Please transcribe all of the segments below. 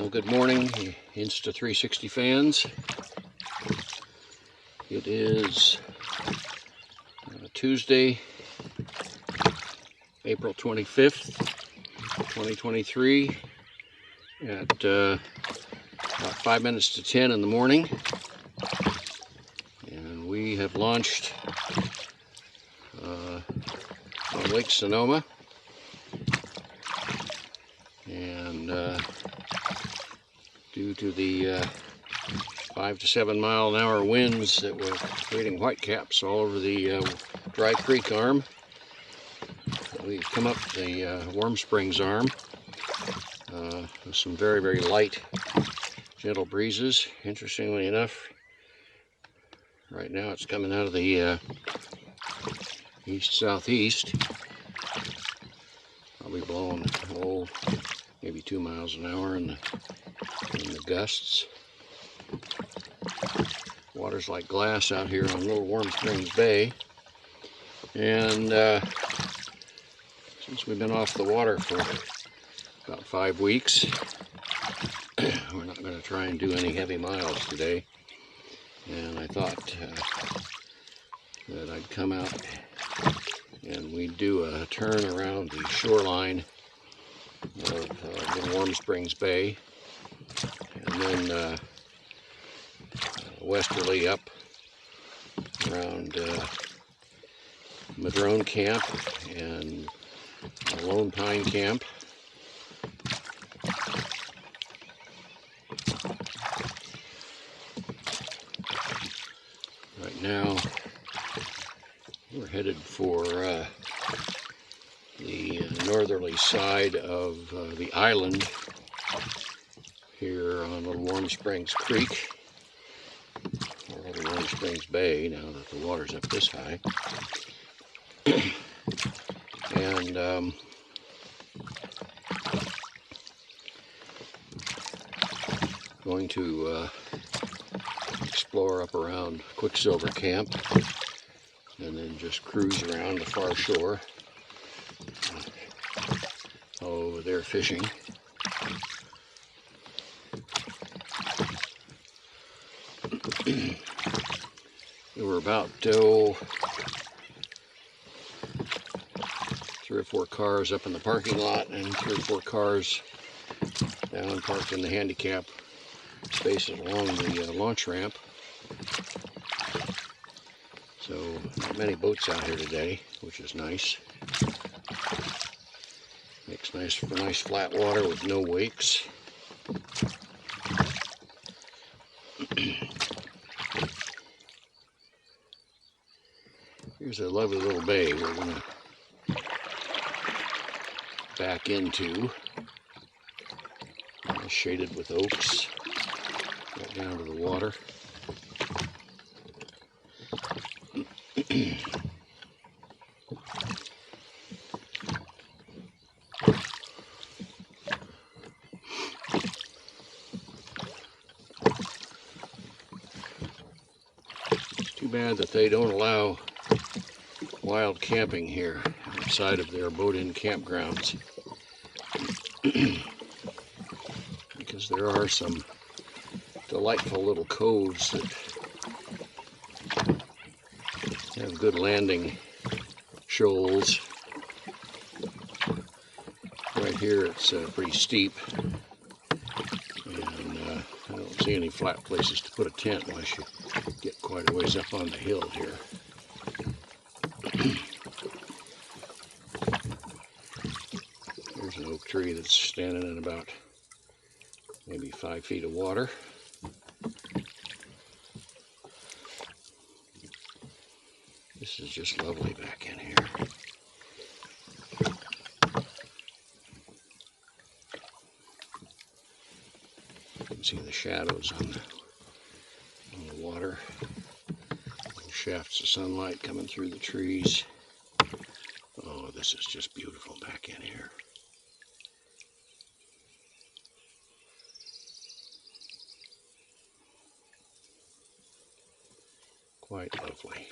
Well, good morning, Insta360 fans. It is Tuesday, April 25th, 2023 at about 5 minutes to 10 in the morning. And we have launched on Lake Sonoma. And due to the 5 to 7 mile an hour winds that were creating whitecaps all over the dry creek arm, we've come up the Warm Springs arm with some very, very light, gentle breezes. Interestingly enough, right now it's coming out of the east-southeast. Probably blowing, maybe 2 miles an hour in the gusts. Water's like glass out here on Little Warm Springs Bay. And since we've been off the water for about 5 weeks, we're not going to try and do any heavy miles today. And I thought that I'd come out and we'd do a turn around the shoreline of Little Warm Springs Bay, and then westerly up around Madrone Camp and Lone Pine Camp. Right now we're headed for the northerly side of the island here on Little Warm Springs Creek, or Little Warm Springs Bay, now that the water's up this high. And going to explore up around Quicksilver Camp, and then just cruise around the far shore over there fishing. There were about 3 or 4 cars up in the parking lot, and 3 or 4 cars down parked in the handicap spaces along the launch ramp. So not many boats out here today, which is nice. Makes nice for nice flat water with no wakes. Here's a lovely little bay we're going to back into. Shaded with oaks right down to the water. Too bad that they don't allow wild camping here outside of their boat-in campgrounds, because there are some delightful little coves that have good landing shoals. Right here it's pretty steep, and I don't see any flat places to put a tent unless you get quite a ways up on the hill here. There's an oak tree that's standing in about maybe 5 feet of water. This is just lovely back in here. You can see the shadows on the water. Little shafts of sunlight coming through the trees. Oh, this is just beautiful back in here. Quite lovely.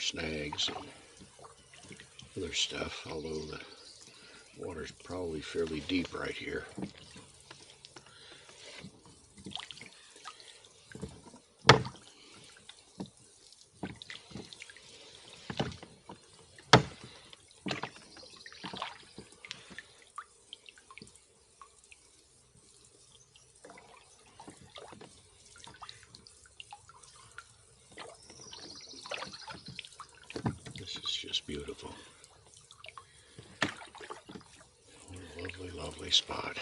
snags and other stuff, although the water's probably fairly deep right here. This is just beautiful. What a lovely, lovely spot.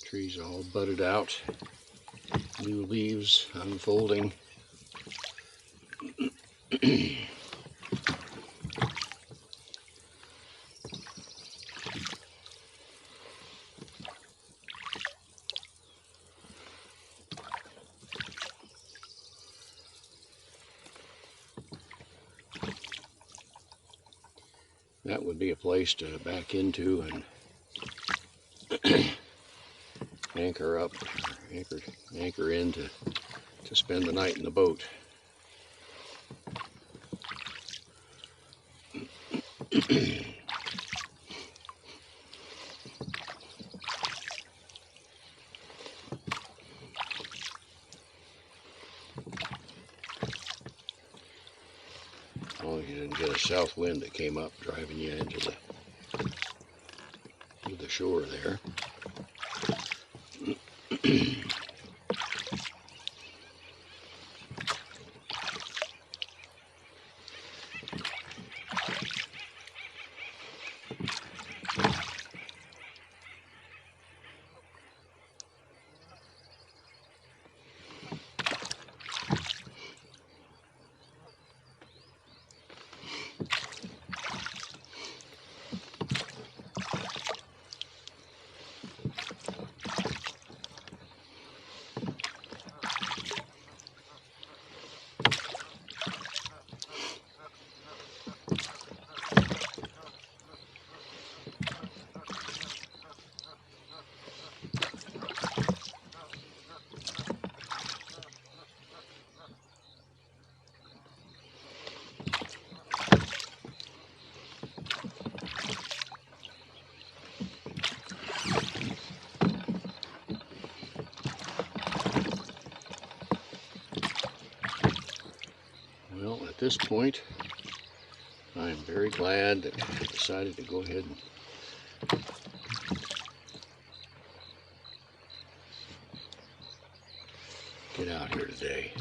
Trees all budded out, new leaves unfolding. That would be a place to back into and anchor up, anchor in to spend the night in the boat. As long as you didn't get a south wind that came up driving you into the shore there. Well, at this point, I'm very glad that I decided to go ahead and get out here today.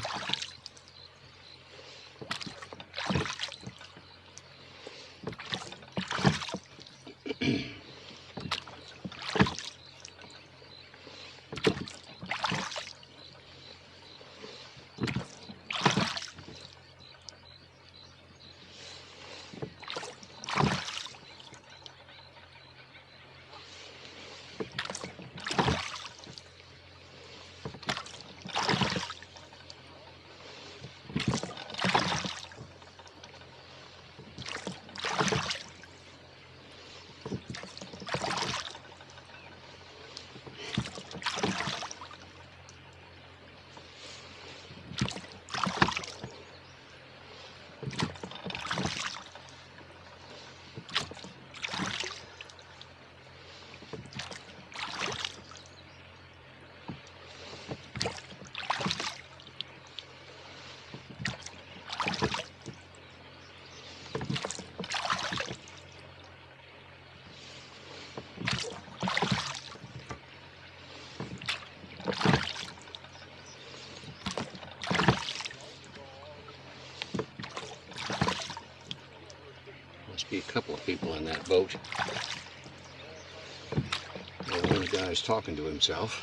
Must be a couple of people in that boat. Well, one of the guys talking to himself.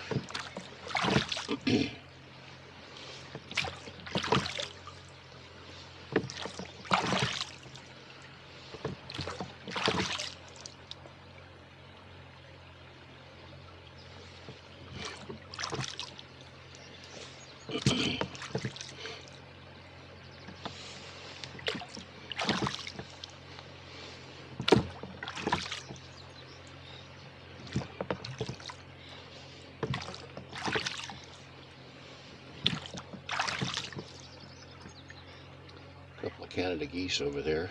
Canada geese over there,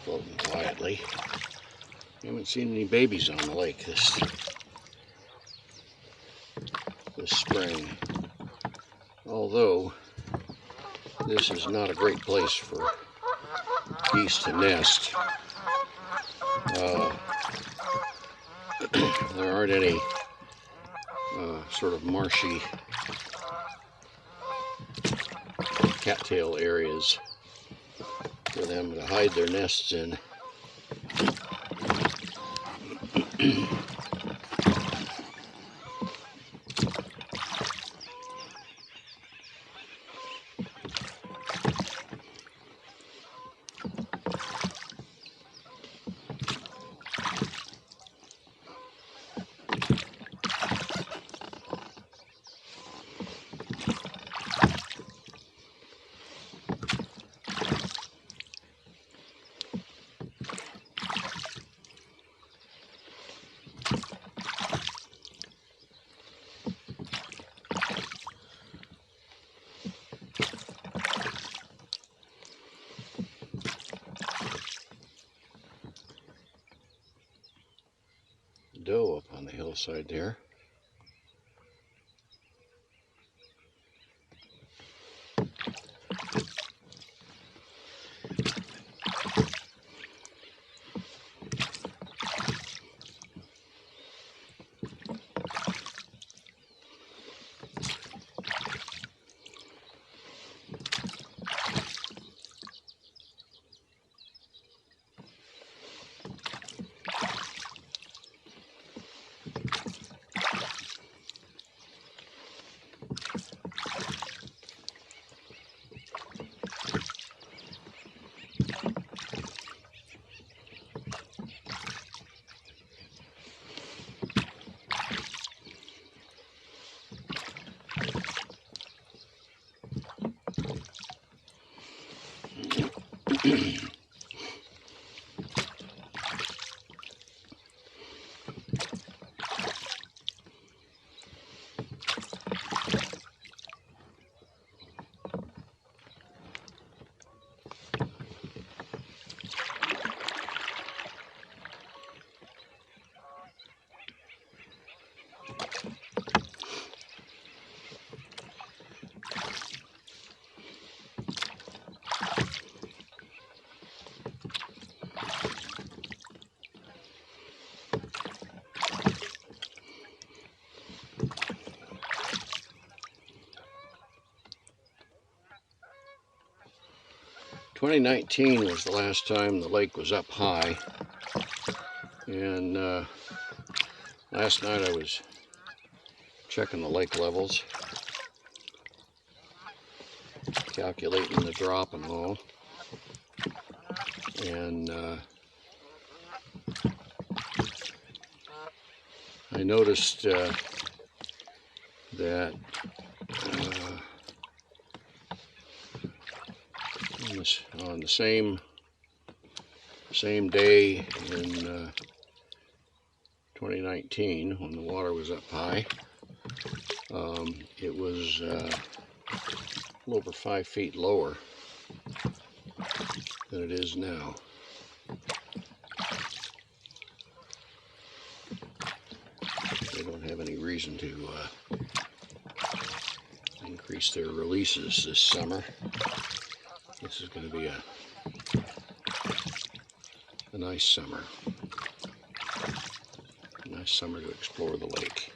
floating quietly. Haven't seen any babies on the lake this spring. Although this is not a great place for geese to nest. There aren't any sort of marshy cattail areas for them to hide their nests in. Doe up on the hillside there. "2019 was the last time the lake was up high, and last night I was checking the lake levels, calculating the drop and all, and I noticed that on the same day in 2019, when the water was up high, it was a little over 5 feet lower than it is now. They don't have any reason to increase their releases this summer. This is going to be a nice summer. A nice summer to explore the lake.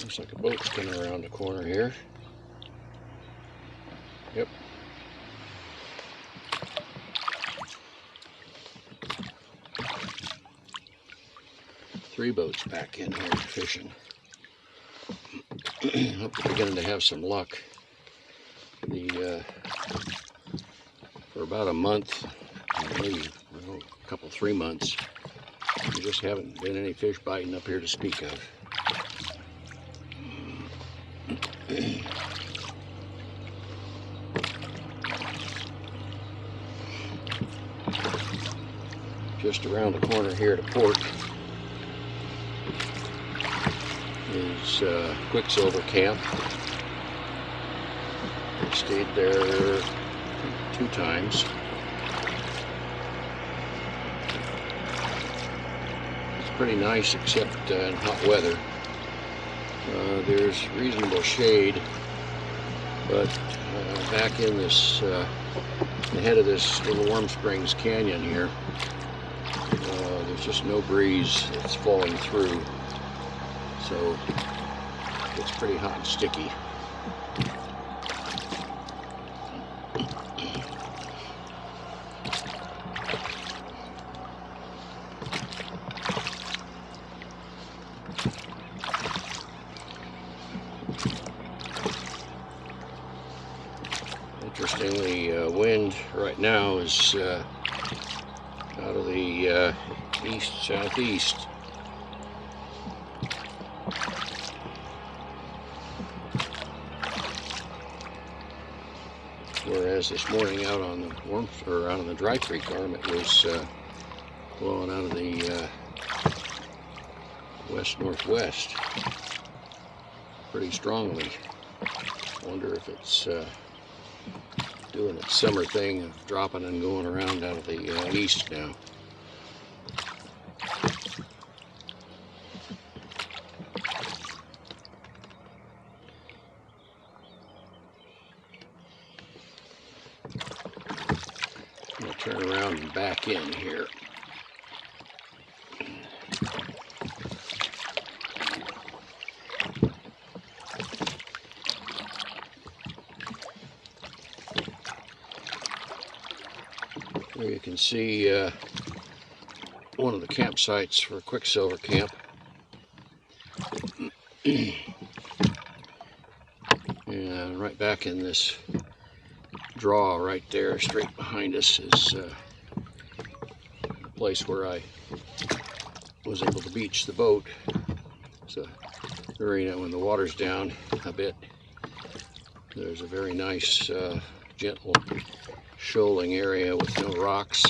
Looks like a boat's coming around the corner here. Yep, 3 boats back in here fishing. Hope we're beginning to have some luck. For about a month, maybe a couple, 3 months, there just haven't been any fish biting up here to speak of. Just around the corner here to port is Quicksilver Camp. I stayed there 2 times. It's pretty nice except in hot weather. There's reasonable shade, but back in this, the head of this little Warm Springs Canyon here, there's just no breeze that's flowing through, so it's pretty hot and sticky. Interestingly, wind right now is out of the east-southeast. Whereas this morning out on the out on the Dry Creek arm, it was blowing out of the west-northwest pretty strongly. Wonder if it's doing its summer thing of dropping and going around out of the east now. I'm going to turn around and back in here. Here you can see one of the campsites for Quicksilver Camp. And right back in this draw right there, straight behind us, is a place where I was able to beach the boat. So, when the water's down a bit, there's a very nice, gentle shoaling area with no rocks.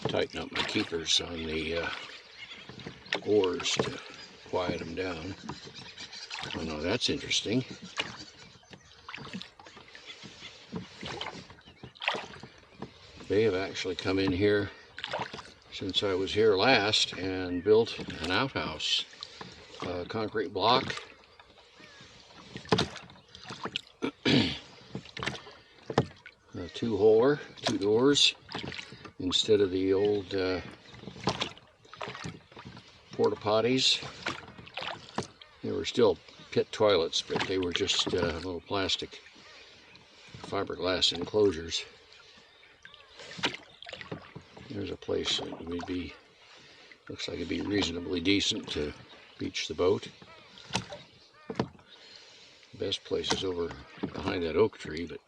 Tighten up my keepers on the oars to quiet them down. Oh no, that's interesting. They have actually come in here since I was here last and built an outhouse, a concrete block. A 2-holer, 2 doors, instead of the old porta potties. They were still pit toilets, but they were just little plastic fiberglass enclosures. There's a place that would be, looks like it'd be reasonably decent to beach the boat. The best place is over behind that oak tree, but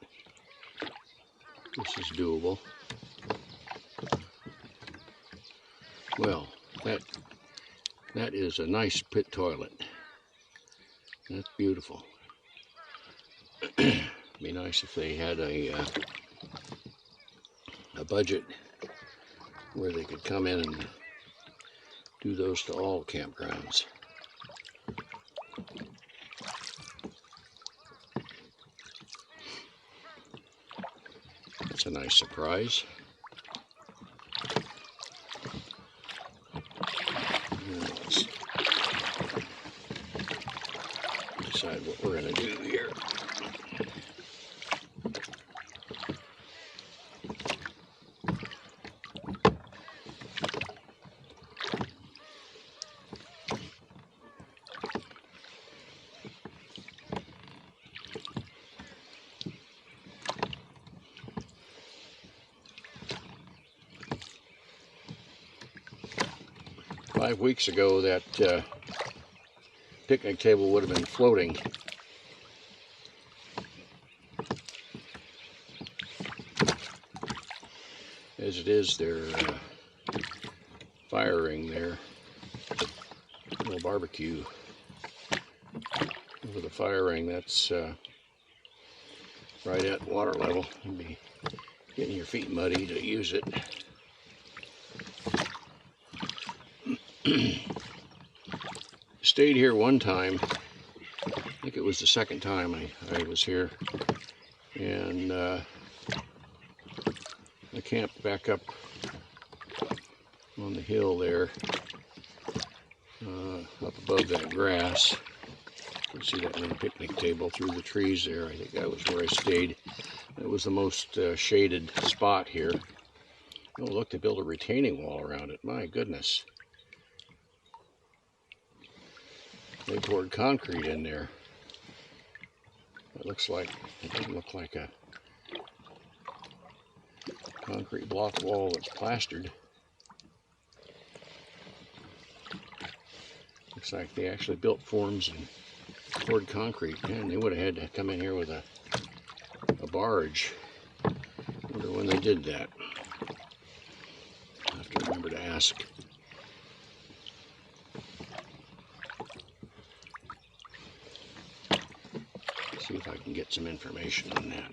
this is doable. Well, that is a nice pit toilet. That's beautiful. It'd be nice if they had a budget where they could come in and do those to all campgrounds. That's a nice surprise. decide what we're going to do here. 5 weeks ago, that picnic table would have been floating. As it is, they're firing their little barbecue over the fire ring. That's right at water level. You'd be getting your feet muddy to use it. Stayed here one time. I think it was the second time I was here, and I camped back up on the hill there, up above that grass. You can see that little picnic table through the trees there. I think that was where I stayed. It was the most shaded spot here. Oh, look, they built a retaining wall around it. My goodness. They poured concrete in there. It doesn't look like a concrete block wall that's plastered. Looks like they actually built forms and poured concrete. Man, they would have had to come in here with a barge. I wonder when they did that. I'll have to remember to ask. See if I can get some information on that.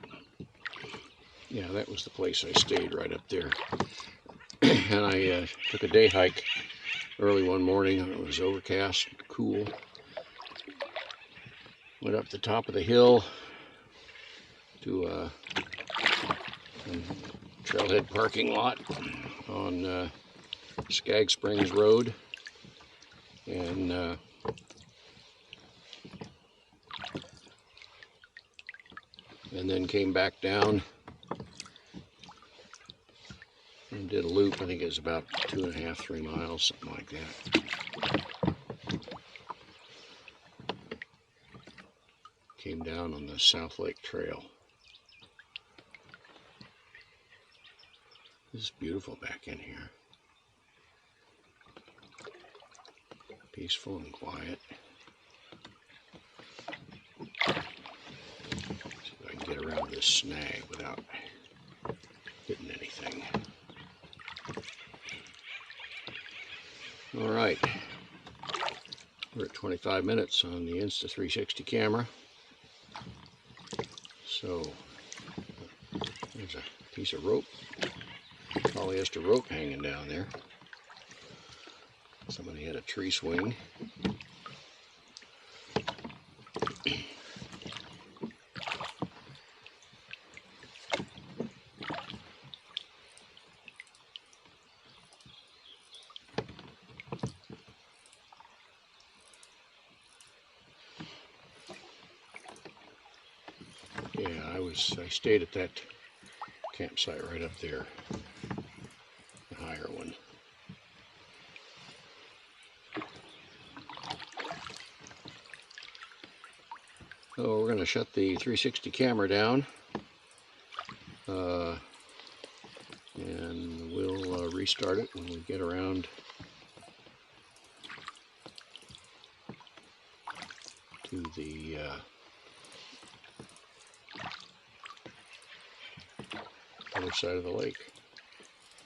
Yeah, that was the place I stayed, right up there. And I took a day hike early one morning. It was overcast, cool. Went up the top of the hill to a trailhead parking lot on Skag Springs Road, and then came back down and did a loop. I think it was about 2.5, 3 miles, something like that. Came down on the South Lake Trail. This is beautiful back in here. Peaceful and quiet. Get around this snag without hitting anything. All right, we're at 25 minutes on the Insta360 camera. So there's a piece of rope, polyester rope hanging down there. Somebody had a tree swing. Yeah, I stayed at that campsite right up there, the higher one. So we're going to shut the 360 camera down, and we'll restart it when we get around to the other side of the lake.